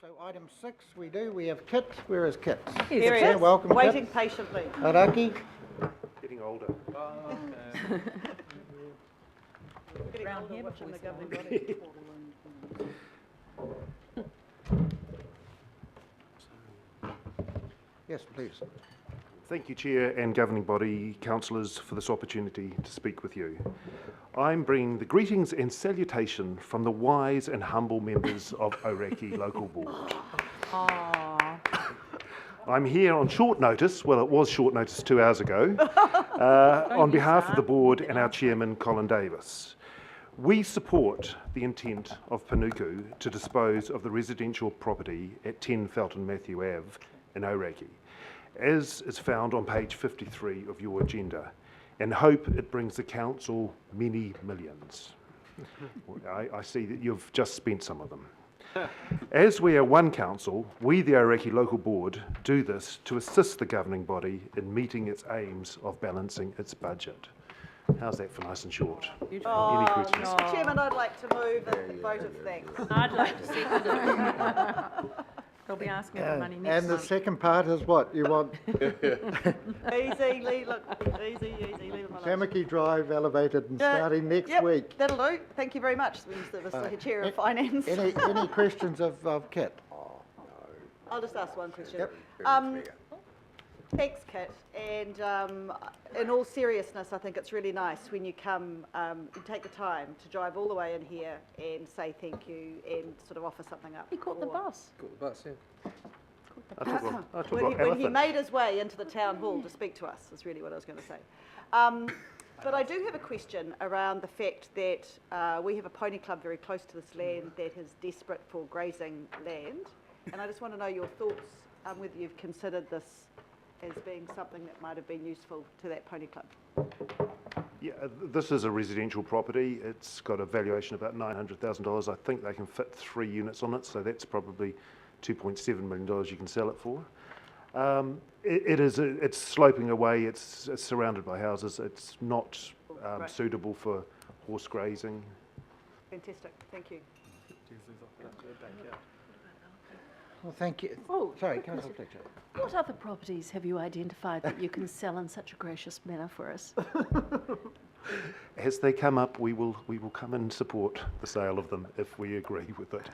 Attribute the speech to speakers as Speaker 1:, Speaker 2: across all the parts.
Speaker 1: So item 6 we have Kit. Where is Kit?
Speaker 2: Here he is.
Speaker 1: Welcome,
Speaker 2: waiting
Speaker 1: Kit.
Speaker 2: patiently.
Speaker 1: Araki.
Speaker 3: Getting older.
Speaker 2: Getting
Speaker 4: Brown
Speaker 2: older
Speaker 4: hair
Speaker 2: watching the
Speaker 4: before
Speaker 2: governing body.
Speaker 1: Yes, please.
Speaker 3: Thank you, Chair and Governing Body, Councillors, for this opportunity to speak with you. I'm bringing the greetings and salutation from the wise and humble members of Auraki Local Board. I'm here on short notice, well it was short notice 2 hours ago, on behalf of the Board and our Chairman, Colin Davis. We support the intent of Panuku to dispose of the residential property at 10 Felton Matthew Ave in Auraki, as is found on page 53 of your agenda, and hope it brings the Council many millions. I see that you've just spent some of them. As we are one council, we, the Auraki Local Board, do this to assist the governing body in meeting its aims of balancing its budget. How's that for nice and short? Any questions?
Speaker 2: Mr. Chairman, I'd like to move a vote of thanks.
Speaker 4: I'd like to second it. They'll be asking for money next
Speaker 1: And the
Speaker 4: month.
Speaker 1: second part is what? You want
Speaker 2: Easy, leave it alone.
Speaker 1: Tamaki Drive elevated and starting next
Speaker 2: Yep,
Speaker 1: week.
Speaker 2: that'll do. Thank you very much, Mr. Chair of Finance.
Speaker 1: Any questions of Kit?
Speaker 2: I'll just ask one question.
Speaker 1: Yep.
Speaker 2: Thanks, Kit. And in all seriousness, I think it's really nice when you come, you take the time to drive all the way in here and say thank you and sort of offer something up.
Speaker 4: He caught the bus.
Speaker 5: Caught the bus, yeah.
Speaker 3: I took
Speaker 2: When he
Speaker 3: elephant.
Speaker 2: made his way into the town hall to speak to us, is really what I was going to say. But I do have a question around the fact that we have a pony club very close to this land that is desperate for grazing land. And I just want to know your thoughts, whether you've considered this as being something that might have been useful to that pony club.
Speaker 3: Yeah, this is a residential property. It's got a valuation of about $900,000. I think they can fit 3 units on it, so that's probably $2.7 million you can sell it for. It's sloping away. It's surrounded by houses. It's not
Speaker 2: Right.
Speaker 3: suitable for horse grazing.
Speaker 2: Fantastic, thank you.
Speaker 1: Well, thank you.
Speaker 4: Oh,
Speaker 1: Sorry, Councillor Fletcher.
Speaker 4: What other properties have you identified that you can sell in such a gracious manner for us?
Speaker 3: As they come up, we will come and support the sale of them if we agree with it.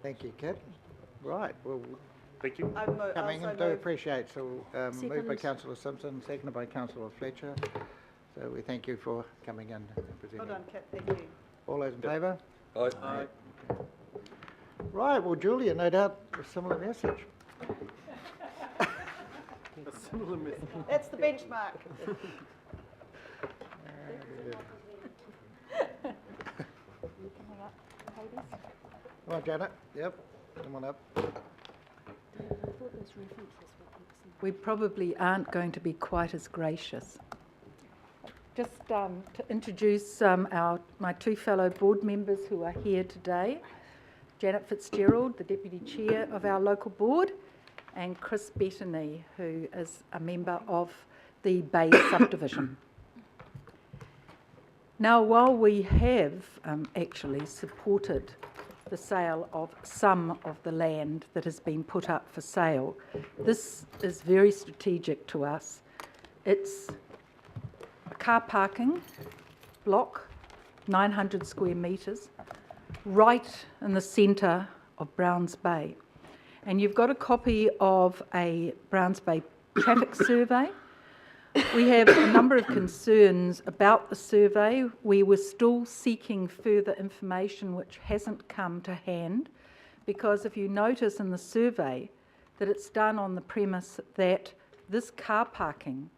Speaker 1: Thank you, Kit. Right, well,
Speaker 3: Thank you.
Speaker 1: coming and do appreciate. So moved by
Speaker 4: Second.
Speaker 1: Councillor Simpson, seconded by Councillor Fletcher. So we thank you for coming in and
Speaker 2: Well
Speaker 1: presenting.
Speaker 2: done, Kit, thank you.
Speaker 1: All those in favour?
Speaker 5: Aye.
Speaker 1: Right, well, Julia, no doubt a similar message.
Speaker 2: That's the benchmark.
Speaker 1: Come on, Janet. Yep, come on up.
Speaker 6: We probably aren't going to be quite as gracious. Just to introduce my 2 fellow board members who are here today, Janet Fitzgerald, the Deputy Chair of our local board, and Chris Bettany, who is a member of the Bay subdivision. Now, while we have actually supported the sale of some of the land that has been put up for sale, this is very strategic to us. It's a car parking block, 900 square metres, right in the centre of Browns Bay. And you've got a copy of a Browns Bay traffic survey. We have a number of concerns about the survey. We were still seeking further information which hasn't come to hand, because if you notice in the survey that it's done on the premise that this car parking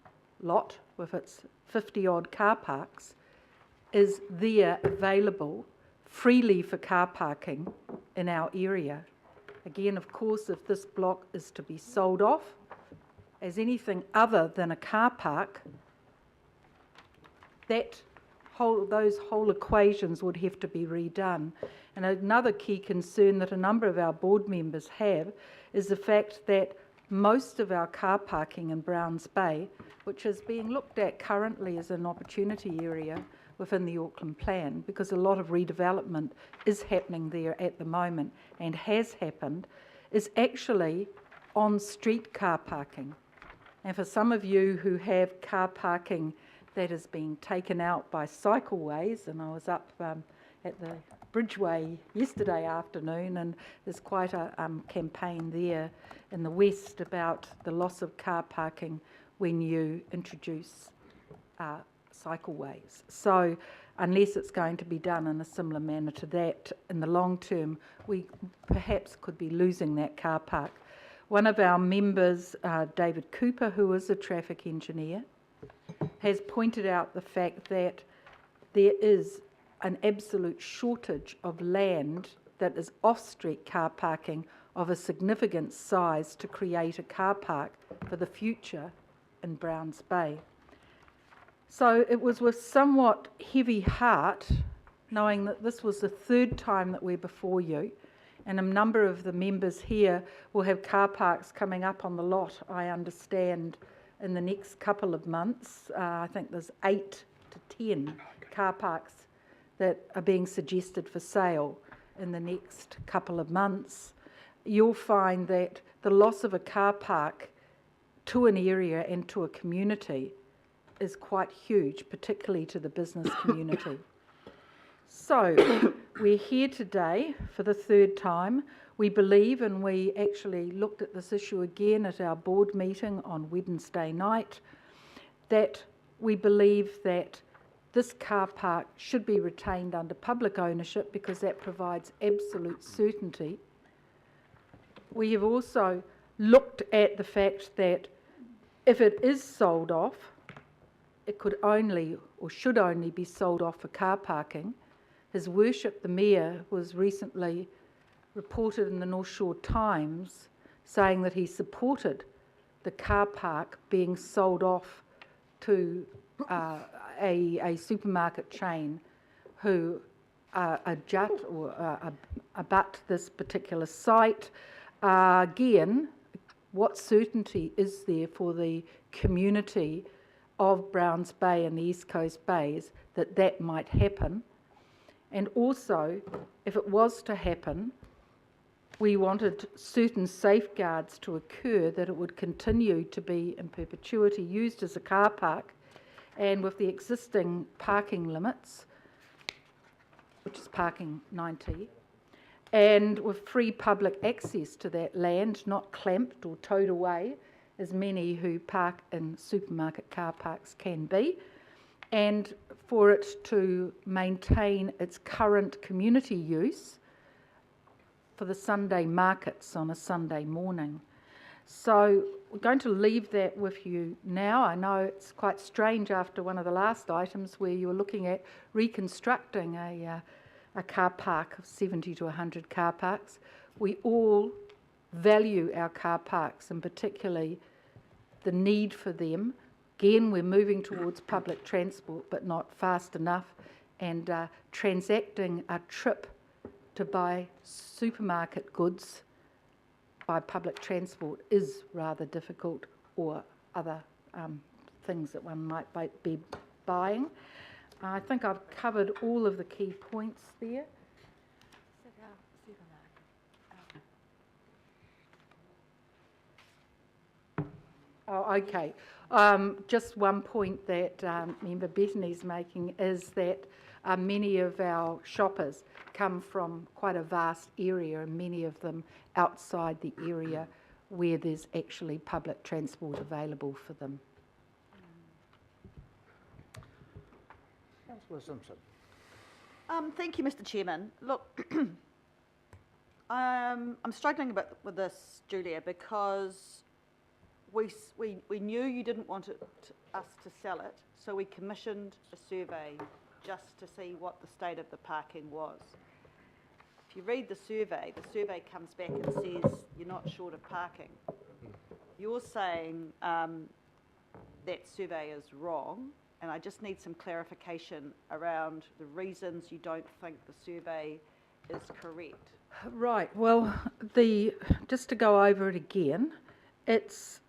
Speaker 6: lot with its 50-odd car parks is there available freely for car parking in our area. Again, of course, if this block is to be sold off as anything other than a car park, those whole equations would have to be redone. And another key concern that a number of our board members have is the fact that most of our car parking in Browns Bay, which is being looked at currently as an opportunity area, within the Auckland plan, because a lot of redevelopment is happening there at the moment and has happened, is actually on-street car parking. And for some of you who have car parking that is being taken out by cycleways, and I was up at the Bridgeway yesterday afternoon, and there's quite a campaign there in the west about the loss of car parking when you introduce cycleways. So unless it's going to be done in a similar manner to that, in the long term, we perhaps could be losing that car park. One of our members, David Cooper, who is a traffic engineer, has pointed out the fact that there is an absolute shortage of land that is off-street car parking of a significant size to create a car park for the future in Browns Bay. So it was with somewhat heavy heart, knowing that this was the third time that we're before you, and a number of the members here will have car parks coming up on the lot, I understand, in the next couple of months. I think there's 8 to 10 car parks that are being suggested for sale in the next couple of months. You'll find that the loss of a car park to an area and to a community is quite huge, particularly to the business community. So we're here today for the third time. We believe, and we actually looked at this issue again at our board meeting on Wednesday night, that we believe that this car park should be retained under public ownership because that provides absolute certainty. We have also looked at the fact that if it is sold off, it could only or should only be sold off for car parking. His Worship the Mayor was recently reported in the North Shore Times saying that he supported the car park being sold off to a supermarket chain who abut this particular site. Again, what certainty is there for the community of Browns Bay and the East Coast Bays that that might happen? And also, if it was to happen, we wanted certain safeguards to occur that it would continue to be in perpetuity used as a car park, and with the existing parking limits, which is parking 90, and with free public access to that land, not clamped or towed away, as many who park in supermarket car parks can be, and for it to maintain its current community use for the Sunday markets on a Sunday morning. So we're going to leave that with you now. I know it's quite strange after one of the last items where you were looking at reconstructing a car park of 70 to 100 car parks. We all value our car parks, and particularly the need for them. Again, we're moving towards public transport, but not fast enough, and transacting a trip to buy supermarket goods by public transport is rather difficult, or other things that one might be buying. I think I've covered all of the key points there. Oh, okay. Just one point that Member Bettany's making is that many of our shoppers come from quite a vast area, and many of them outside the area where there's actually public transport available for them.
Speaker 1: Councillor Simpson.
Speaker 2: Thank you, Mr. Chairman. Look, I'm struggling a bit with this, Julia, because we knew you didn't want us to sell it, so we commissioned a survey just to see what the state of the parking was. If you read the survey comes back and says you're not short of parking. You're saying that survey is wrong, and I just need some clarification around the reasons you don't think the survey is correct.
Speaker 6: Right, well, just to go over it again, it's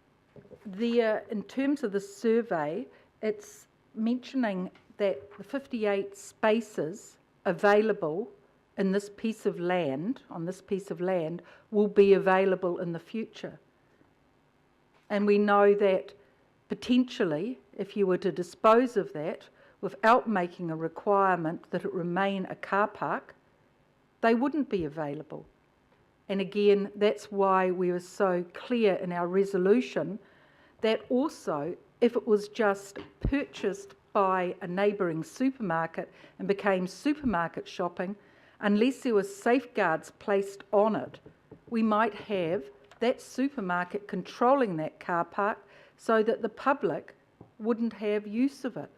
Speaker 6: there in terms of the survey, it's mentioning that the 58 spaces available in this piece of land, on this piece of land, will be available in the future. And we know that potentially, if you were to dispose of that without making a requirement that it remain a car park, they wouldn't be available. And again, that's why we were so clear in our resolution that also, if it was just purchased by a neighbouring supermarket and became supermarket shopping, unless there were safeguards placed on it, we might have that supermarket controlling that car park so that the public wouldn't have use of it.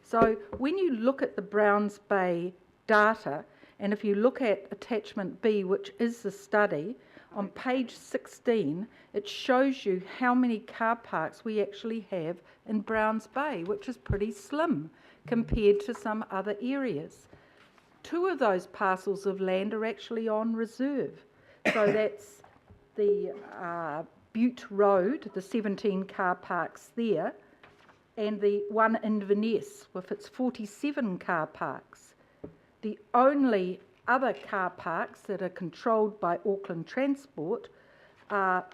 Speaker 6: So when you look at the Browns Bay data, and if you look at attachment B, which is the study, on page 16, it shows you how many car parks we actually have in Browns Bay, which is pretty slim compared to some other areas. 2 of those parcels of land are actually on reserve. So that's the Butte Road, the 17 car parks there, and the one in Inverness with its 47 car parks. The only other car parks that are controlled by Auckland Transport are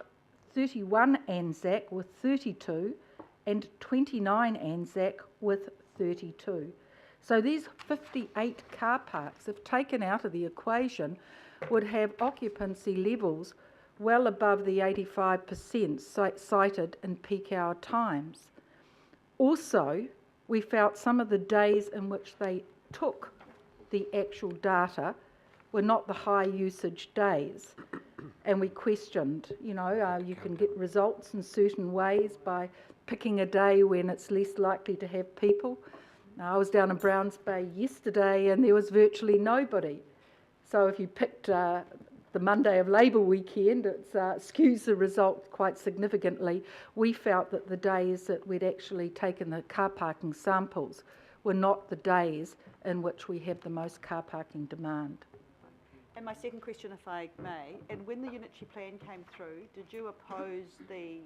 Speaker 6: 31 Anzac with 32 and 29 Anzac with 32. So these 58 car parks, if taken out of the equation, would have occupancy levels well above the 85% cited in peak hour times. Also, we felt some of the days in which they took the actual data were not the high usage days. And we questioned, you can get results in certain ways by picking a day when it's less likely to have people. Now, I was down in Browns Bay yesterday and there was virtually nobody. So if you picked the Monday of Labour weekend, it skews the result quite significantly. We felt that the days that we'd actually taken the car parking samples were not the days in which we have the most car parking demand.
Speaker 2: And my second question, if I may, and when the unitary plan came through, did you oppose the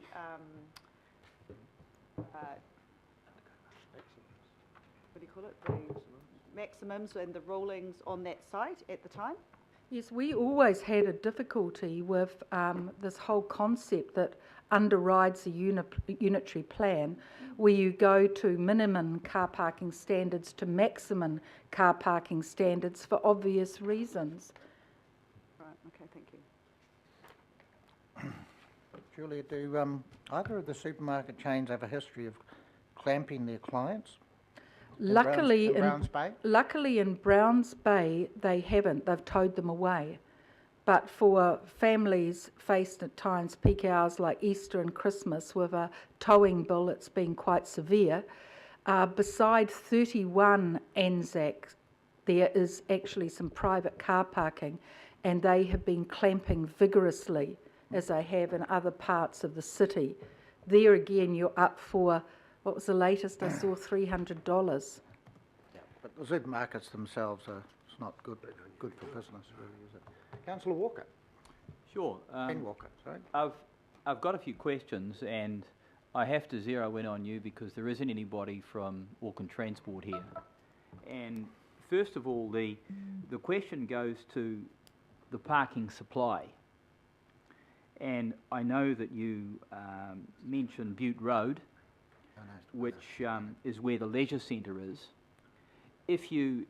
Speaker 2: what do you call it, the maximums and the rulings on that site at the time?
Speaker 6: Yes, we always had a difficulty with this whole concept that underrides the unitary plan, where you go to minimum car parking standards to maximum car parking standards for obvious reasons.
Speaker 2: Right, okay, thank you.
Speaker 1: Julia, do either of the supermarket chains have a history of clamping their clients?
Speaker 6: Luckily,
Speaker 1: in Browns Bay?
Speaker 6: Luckily in Browns Bay, they haven't. They've towed them away. But for families faced at times peak hours like Easter and Christmas with a towing bill, it's been quite severe. Beside 31 Anzac, there is actually some private car parking, and they have been clamping vigorously, as they have in other parts of the city. There again, you're up for, what was the latest I saw, $300.
Speaker 1: Yeah, but the supermarkets themselves are it's not good for business, really, is it? Councillor Walker.
Speaker 5: Sure.
Speaker 1: Ben Walker, sorry.
Speaker 5: I've got a few questions, and I have to zero in on you because there isn't anybody from Auckland Transport here. And first of all, the question goes to the parking supply. And I know that you mentioned Butte Road, which is where the leisure centre is. If you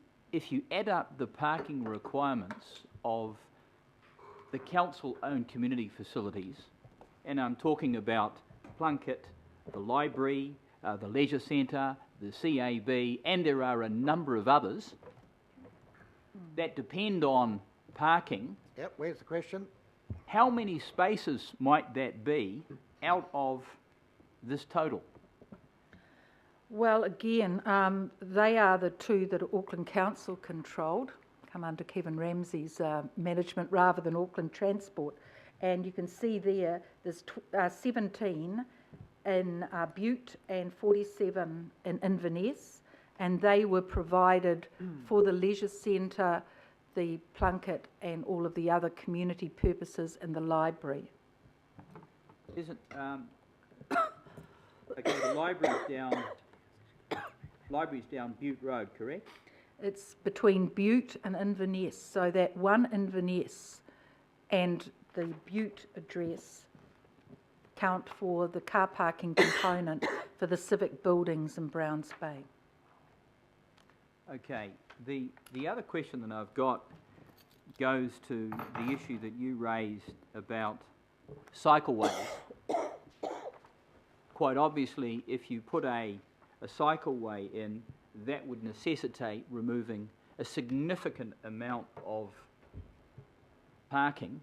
Speaker 5: add up the parking requirements of the council-owned community facilities, and I'm talking about Plunkett, the library, the leisure centre, the CAB, and there are a number of others that depend on parking.
Speaker 1: Yep, where's the question?
Speaker 5: How many spaces might that be out of this total?
Speaker 6: Well, again, they are the 2 that Auckland Council controlled, come under Kevin Ramsey's management rather than Auckland Transport. And you can see there's 17 in Butte and 47 in Inverness, and they were provided for the leisure centre, the Plunkett, and all of the other community purposes in the library.
Speaker 5: Isn't okay? The library's down library's down Butte Road, correct?
Speaker 6: It's between Butte and Inverness, so that one Inverness and the Butte address count for the car parking component for the civic buildings in Browns Bay.
Speaker 5: Okay, the other question that I've got goes to the issue that you raised about cycleways. Quite obviously, if you put a cycleway in, that would necessitate removing a significant amount of parking.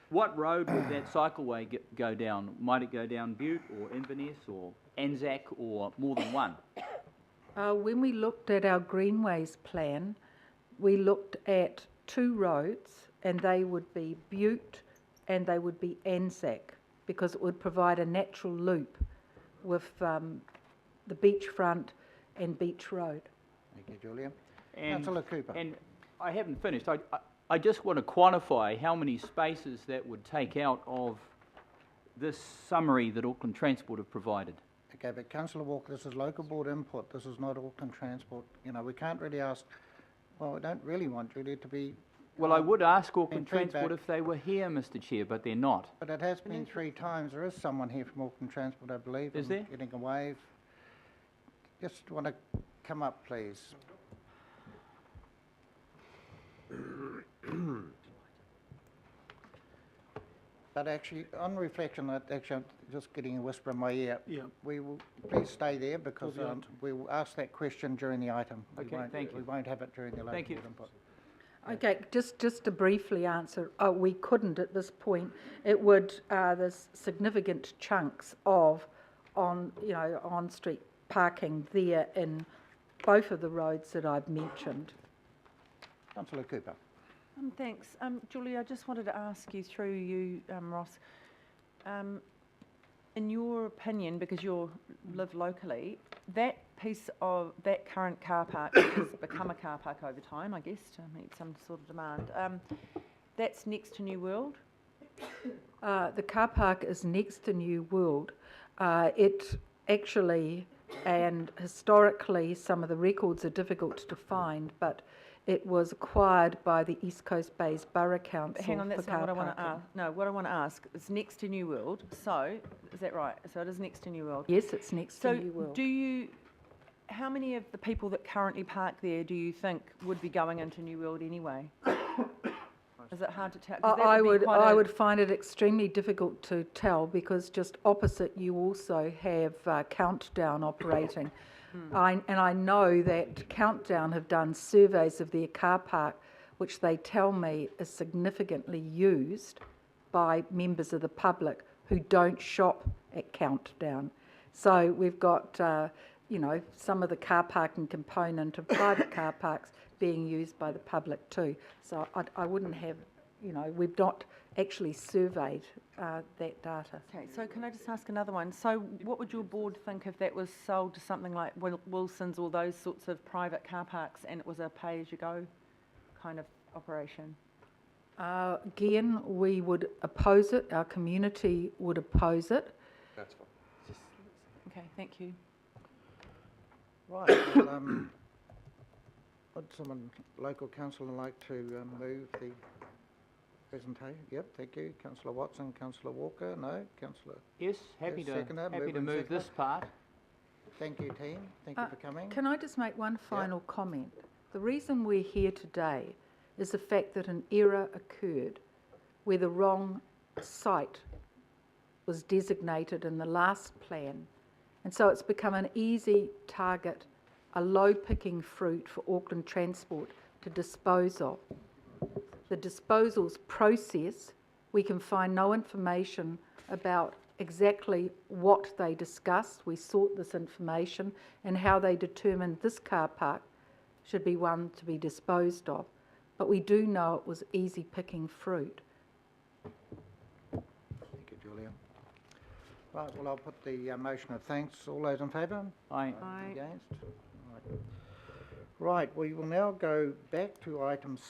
Speaker 5: What road would that cycleway go down? Might it go down Butte or Inverness or Anzac or more than one?
Speaker 6: When we looked at our greenways plan, we looked at 2 roads, and they would be Butte and they would be Anzac, because it would provide a natural loop with the beachfront and Beach Road.
Speaker 1: Thank you, Julia.
Speaker 5: And,
Speaker 1: Councillor Cooper.
Speaker 5: And I haven't finished. I just want to quantify how many spaces that would take out of this summary that Auckland Transport have provided.
Speaker 1: Okay, but Councillor Walker, this is local board input. This is not Auckland Transport. You know, we can't really ask, well, we don't really want Julia to be...
Speaker 5: Well, I would ask Auckland
Speaker 1: and feedback.
Speaker 5: Transport if they were here, Mr Chair, but they're not.
Speaker 1: But it has been 3 times. There is someone here from Auckland Transport, I believe.
Speaker 5: Is
Speaker 1: and
Speaker 5: there?
Speaker 1: Getting a wave. Just want to come up, please. But actually, on reflection, actually, I'm just getting a whisper in my ear.
Speaker 7: Yeah.
Speaker 1: We will, please stay there because we will ask that question during the item.
Speaker 5: Okay, thank you.
Speaker 1: We won't have it during the local
Speaker 5: Thank you.
Speaker 1: board input.
Speaker 6: Okay, just to briefly answer, we couldn't at this point. It would, there's significant chunks of on-street parking there in both of the roads that I've mentioned.
Speaker 1: Councillor Cooper.
Speaker 8: Thanks. Julie, I just wanted to ask you through you, Ross, in your opinion, because you live locally, that piece of that current car park, which has become a car park over time, I guess, to meet some sort of demand, that's next to New World?
Speaker 6: The car park is next to New World. It actually, and historically, some of the records are difficult to find, but it was acquired by the East Coast Bays Borough Council.
Speaker 8: Hang on, that's
Speaker 6: for
Speaker 8: not
Speaker 6: car
Speaker 8: what I want to
Speaker 6: parking.
Speaker 8: ask. No, what I want to ask, it's next to New World, so, is that right? So it is next to New World?
Speaker 6: Yes, it's next
Speaker 8: So
Speaker 6: to New World.
Speaker 8: how many of the people that currently park there do you think would be going into New World anyway? Is it hard to tell? 'Cause that
Speaker 6: I
Speaker 8: be quite
Speaker 6: I
Speaker 8: a-
Speaker 6: would find it extremely difficult to tell, because just opposite you also have Countdown operating. I know that Countdown have done surveys of their car park, which they tell me is significantly used by members of the public who don't shop at Countdown. So we've got, some of the car parking component of private car parks being used by the public too. So I wouldn't have, we've not actually surveyed that data.
Speaker 8: Okay, so can I just ask another one? So what would your board think if that was sold to something like Wilson's or those sorts of private car parks, and it was a pay-as-you-go kind of operation?
Speaker 6: Again, we would oppose it, our community would oppose it.
Speaker 8: Okay, thank you.
Speaker 1: Right, well, would someone, local councillor, like to move the presentation? Yep, thank you. Councillor Watson, Councillor Walker, no? Councillor,
Speaker 5: Yes, happy
Speaker 1: Yes,
Speaker 5: to
Speaker 1: seconder,
Speaker 5: happy
Speaker 1: move
Speaker 5: to
Speaker 1: and
Speaker 5: move
Speaker 1: seconder.
Speaker 5: this part.
Speaker 1: thank you, team. Thank you for coming.
Speaker 6: Can I just make one final comment? The reason we're here today is the fact that an error occurred where the wrong site was designated in the last plan. And so it's become an easy target, a low-picking fruit for Auckland Transport to dispose of. The disposals process, we can find no information about exactly what they discussed. We sought this information and how they determined this car park should be one to be disposed of. But we do know it was easy picking fruit.
Speaker 1: Thank you, Julia. Right, well, I'll put the motion of thanks. All those in favour?
Speaker 5: Aye.
Speaker 1: Against? Right, we will now go back to item 7.